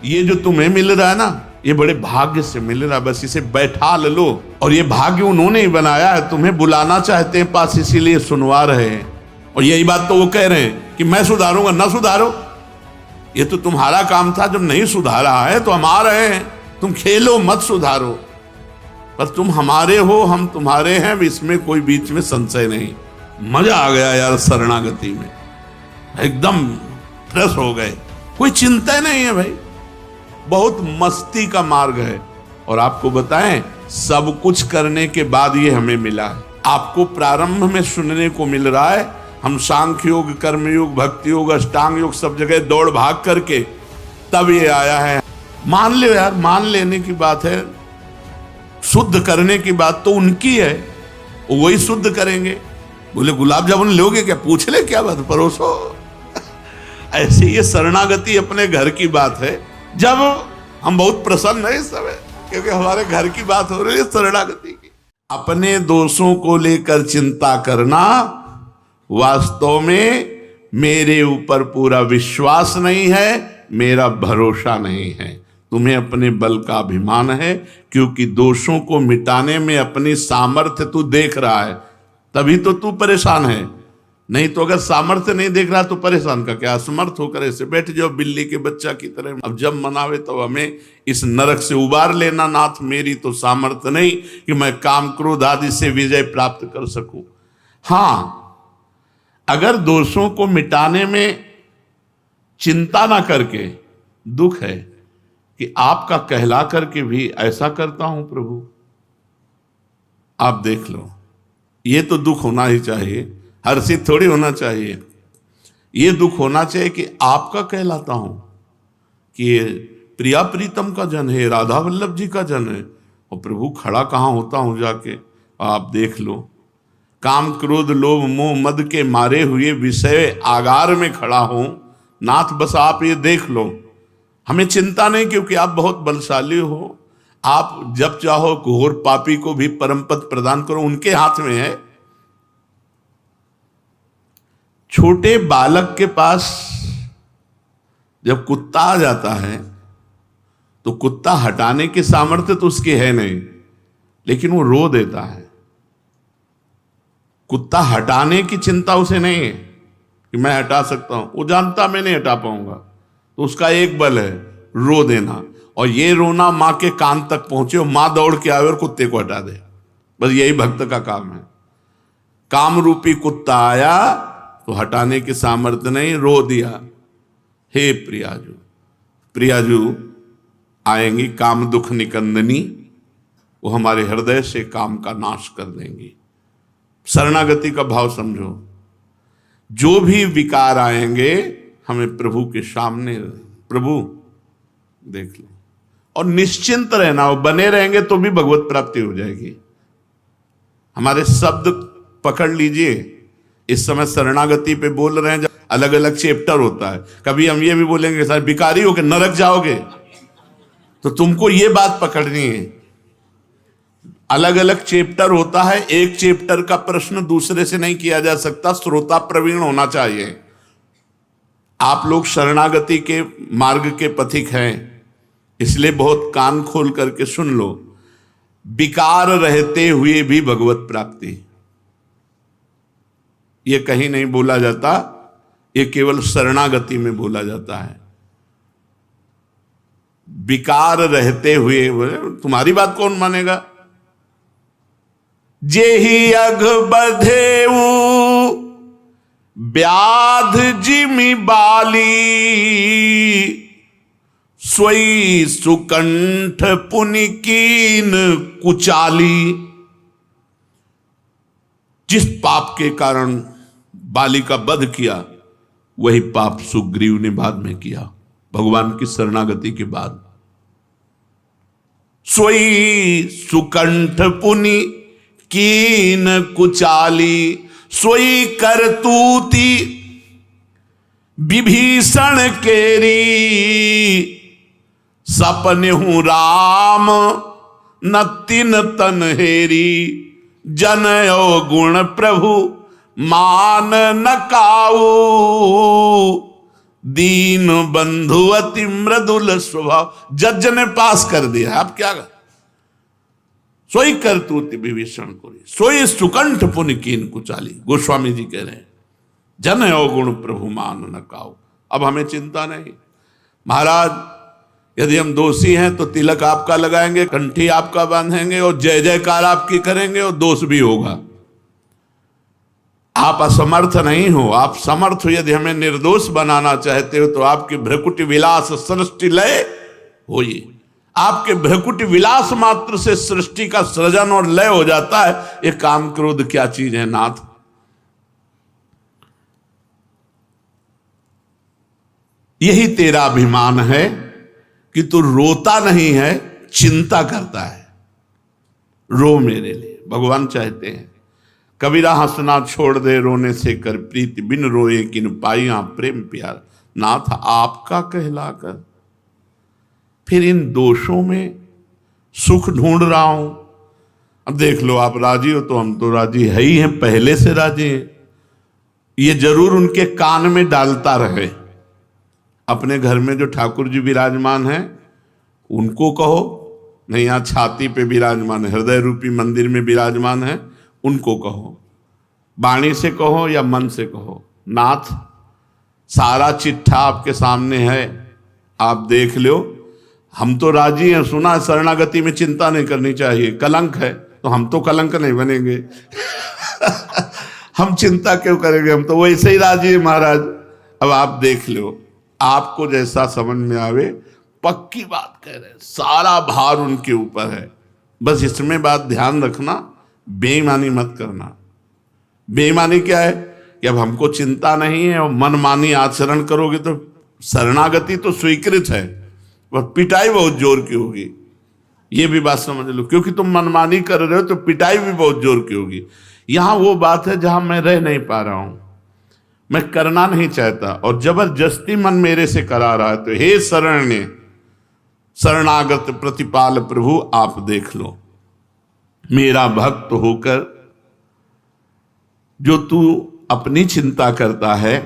ये जो तुम्हें मिल रहा है ना, ये बड़े भाग्य से मिल रहा है, बस इसे बैठा लो। और ये भाग्य उन्होंने ही बनाया है, तुम्हें बुलाना चाहते हैं पास, इसीलिए सुनवा रहे हैं। और यही बात तो वो कह रहे हैं कि मैं सुधारूंगा, ना सुधारो, ये तो तुम्हारा काम था, जब नहीं सुधारा है तो हम आ रहे हैं, तुम खेलो मत सुधारो, पर तुम हमारे हो, हम तुम्हारे हैं, इसमें कोई बीच में संशय नहीं। मजा आ गया यार शरणागति में, एकदम फ्रेश हो गए, कोई चिंता नहीं है भाई, बहुत मस्ती का मार्ग है। और आपको बताएं, सब कुछ करने के बाद ये हमें मिला है। आपको प्रारंभ में सुनने को मिल रहा है, हम सांख्य योग, कर्मयोग, भक्ति योग, अष्टांग योग सब जगह दौड़ भाग करके तब ये आया है। मान लो यार, मान लेने की बात है, शुद्ध करने की बात तो उनकी है, वही शुद्ध करेंगे। बोले गुलाब जामुन लोगे क्या, पूछ ले क्या बात, परोसो। ऐसे ये शरणागति अपने घर की बात है। जब हम बहुत प्रसन्न है इस समय, क्योंकि हमारे घर की बात हो रही है शरणागति की। अपने दोषों को लेकर चिंता करना, वास्तव में मेरे ऊपर पूरा विश्वास नहीं है, मेरा भरोसा नहीं है। तुम्हें अपने बल का अभिमान है, क्योंकि दोषों को मिटाने में अपनी सामर्थ्य तू देख रहा है, तभी तो तू परेशान है। नहीं तो अगर सामर्थ्य नहीं देख रहा तो परेशान का क्या, असमर्थ होकर ऐसे बैठ जाओ बिल्ली के बच्चा की तरह। अब जब मनावे तो हमें इस नरक से उबार लेना नाथ, मेरी तो सामर्थ्य नहीं कि मैं काम क्रोध आदि से विजय प्राप्त कर सकूं। हाँ, अगर दोषों को मिटाने में चिंता ना करके, दुख है कि आपका कहला करके भी ऐसा करता हूं प्रभु, आप देख लो, ये तो दुख होना ही चाहिए, हर्षित थोड़ी होना चाहिए। ये दुख होना चाहिए कि आपका कहलाता हूं, कि ये प्रिया प्रीतम का जन है, राधा वल्लभ जी का जन है, और प्रभु खड़ा कहाँ होता हूं जाके, आप देख लो। काम क्रोध लोभ मोह मद के मारे हुए विषय आगार में खड़ा हूं नाथ, बस आप ये देख लो। हमें चिंता नहीं, क्योंकि आप बहुत बलशाली हो, आप जब चाहो घोर पापी को भी परम पद प्रदान करो, उनके हाथ में है। छोटे बालक के पास जब कुत्ता आ जाता है तो कुत्ता हटाने की सामर्थ्य तो उसकी है नहीं, लेकिन वो रो देता है। कुत्ता हटाने की चिंता उसे नहीं है कि मैं हटा सकता हूं, वो जानता मैं नहीं हटा पाऊंगा, तो उसका एक बल है रो देना। और ये रोना मां के कान तक पहुंचे और मां दौड़ के आए और कुत्ते को हटा दे, बस यही भक्त का काम है। काम रूपी कुत्ता आया तो हटाने की सामर्थ्य नहीं, रो दिया, हे प्रियाजू। प्रियाजू आएंगी काम दुख निकंदनी, वो हमारे हृदय से काम का नाश कर देंगी। शरणागति का भाव समझो, जो भी विकार आएंगे हमें प्रभु के सामने, प्रभु देख लो, और निश्चिंत रहना, वो बने रहेंगे तो भी भगवत प्राप्ति हो जाएगी। हमारे शब्द पकड़ लीजिए, इस समय शरणागति पे बोल रहे हैं, जब अलग अलग चैप्टर होता है, कभी हम ये भी बोलेंगे सर भिखारी हो के नरक जाओगे, तो तुमको ये बात पकड़नी है। अलग अलग चैप्टर होता है, एक चैप्टर का प्रश्न दूसरे से नहीं किया जा सकता, श्रोता प्रवीण होना चाहिए। आप लोग शरणागति के मार्ग के पथिक हैं, इसलिए बहुत कान खोल करके सुन लो। विकार रहते हुए भी भगवत प्राप्ति, ये कहीं नहीं बोला जाता, ये केवल शरणागति में बोला जाता है। विकार रहते हुए, तुम्हारी बात कौन मानेगा। जेहि अघ बधेऊ व्याध जिमि बाली, सोई सुकंठ पुनि कीन कुचाली। जिस पाप के कारण बाली का वध किया, वही पाप सुग्रीव ने बाद में किया, भगवान की शरणागति के बाद। सोई सुकंठ पुनि कीन कुचाली, सोई करतूती विभीषण केरी। सपने हूं राम न तिन तन हेरी, जनयो गुण प्रभु मान न काऊ। दीन बंधु अति मृदुल स्वभाव। जज ने पास कर दिया, अब क्या सोई करतूत विभीषण को, सोई सुकंठ पुन कीन कुचाली। गोस्वामी जी कह रहे हैं जन अवगुण प्रभु मान न काऊ। अब हमें चिंता नहीं। महाराज यदि हम दोषी हैं तो तिलक आपका लगाएंगे, कंठी आपका बांधेंगे और जय जयकार आपकी करेंगे और दोष भी होगा। आप असमर्थ नहीं हो, आप समर्थ हो। यदि हमें निर्दोष बनाना चाहते हो तो आपकी भ्रकुटि विलास सृष्टि लय होइए। आपके भ्रकुटि विलास मात्र से सृष्टि का सृजन और लय हो जाता है। ये काम क्रोध क्या चीज है नाथ। यही तेरा अभिमान है कि तू रोता नहीं है, चिंता करता है। रो मेरे लिए, भगवान चाहते हैं। कबीरा हंसना छोड़ दे रोने से कर प्रीति, बिन रोए किन पाइया प्रेम प्यार। नाथ आपका कहलाकर फिर इन दोषों में सुख ढूंढ रहा हूं। अब देख लो, आप राजी हो तो हम तो राजी है ही हैं, पहले से राजी हैं। ये जरूर उनके कान में डालता रहे। अपने घर में जो ठाकुर जी विराजमान हैं उनको कहो, नहीं यहाँ छाती पे विराजमान है, हृदय रूपी मंदिर में विराजमान है, उनको कहो। वाणी से कहो या मन से कहो, नाथ सारा चिट्ठा आपके सामने है, आप देख लो। हम तो राजी हैं, सुना शरणागति में चिंता नहीं करनी चाहिए, कलंक है तो हम तो कलंक नहीं बनेंगे। हम चिंता क्यों करेंगे, हम तो वैसे ही राजी हैं महाराज। अब आप देख लो, आपको जैसा समझ में आवे। पक्की बात कह रहे हैं, सारा भार उनके ऊपर है। बस इसमें बात ध्यान रखना, बेईमानी मत करना। बेईमानी क्या है कि अब हमको चिंता नहीं है और मनमानी आचरण करोगे तो शरणागति तो स्वीकृत है, पर पिटाई बहुत जोर की होगी। ये भी बात समझ लो, क्योंकि तुम मनमानी कर रहे हो तो पिटाई भी बहुत जोर की होगी। यहां वो बात है जहां मैं रह नहीं पा रहा हूं, मैं करना नहीं चाहता और जबरदस्ती मन मेरे से करा रहा है। तो हे शरण्य शरणागत प्रतिपाल प्रभु, आप देख लो, मेरा भक्त होकर जो तू अपनी चिंता करता है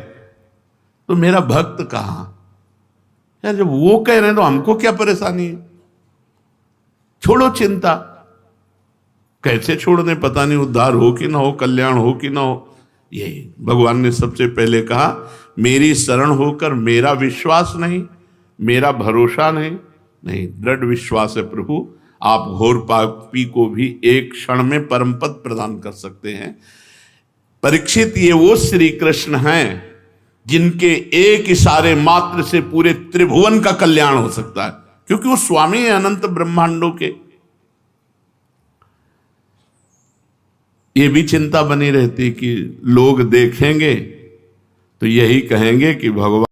तो मेरा भक्त कहां यार। जब वो कह रहे हैं तो हमको क्या परेशानी है। छोड़ो चिंता। कैसे छोड़ दें, पता नहीं उद्धार हो कि ना हो, कल्याण हो कि ना हो। यही भगवान ने सबसे पहले कहा, मेरी शरण होकर मेरा विश्वास नहीं, मेरा भरोसा नहीं दृढ़ विश्वास है प्रभु। आप घोर पापी को भी एक क्षण में परम पद प्रदान कर सकते हैं। परीक्षित, ये वो श्री कृष्ण हैं जिनके एक इशारे मात्र से पूरे त्रिभुवन का कल्याण हो सकता है, क्योंकि वो स्वामी है अनंत ब्रह्मांडों के। ये भी चिंता बनी रहती कि लोग देखेंगे तो यही कहेंगे कि भगवान